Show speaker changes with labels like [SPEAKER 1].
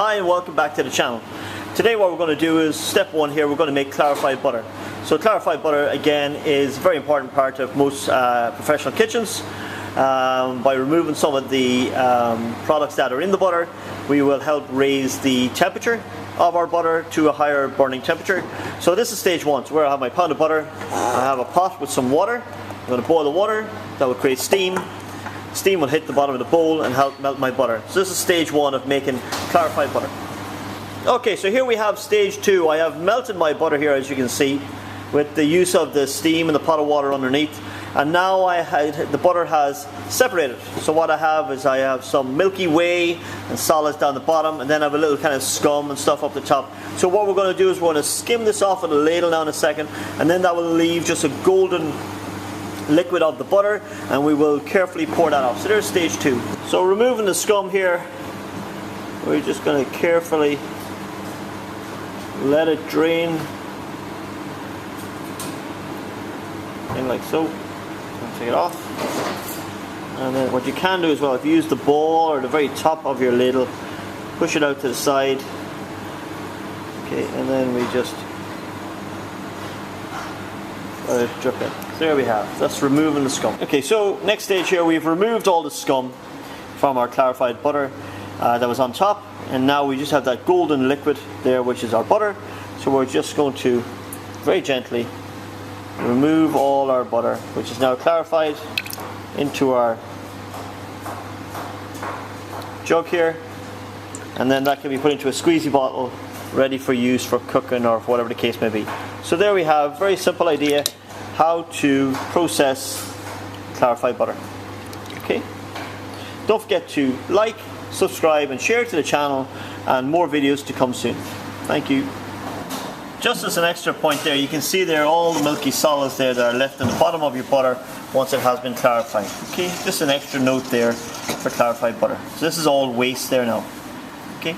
[SPEAKER 1] Hi and welcome back to the channel. Today what we're going to do is step one here, we're going to make clarified butter. So clarified butter again is a very important part of most professional kitchens. By removing some of the products that are in the butter, we will help raise the temperature of our butter to a higher burning temperature. So this is stage one. So where I have my pound of butter, I have a pot with some water. I'm going to boil the water, that will create steam. Steam will hit the bottom of the bowl and help melt my butter. So this is stage one of making clarified butter. Okay, so here we have stage two. I have melted my butter here, as you can see, with the use of the steam and the pot of water underneath. And now the butter has separated. So what I have is I have some milky whey and solids down the bottom, and then I have a little kind of scum and stuff up the top. So what we're going to do is we're going to skim this off with a ladle now in a second, and then that will leave just a golden liquid of the butter, and we will carefully pour that off. So there's stage two. So removing the scum here, we're just going to carefully let it drain in like so. Take it off, and then what you can do as well, if you use the ball or the very top of your ladle, push it out to the side. Okay, and then we just let it drip in. There we have. That's removing the scum. Okay, so next stage here, we've removed all the scum from our clarified butter that was on top, and now we just have that golden liquid there, which is our butter. So we're just going to very gently remove all our butter, which is now clarified, into our jug here, and then that can be put into a squeezy bottle ready for use for cooking or for whatever the case may be. So there we have, very simple idea how to process clarified butter. Okay, don't forget to like, subscribe and share to the channel, and more videos to come soon. Thank you. Just as an extra point there, you can see there all the milky solids there that are left in the bottom of your butter once it has been clarified. Okay, just an extra note there for clarified butter. So this is all waste there now. Okay.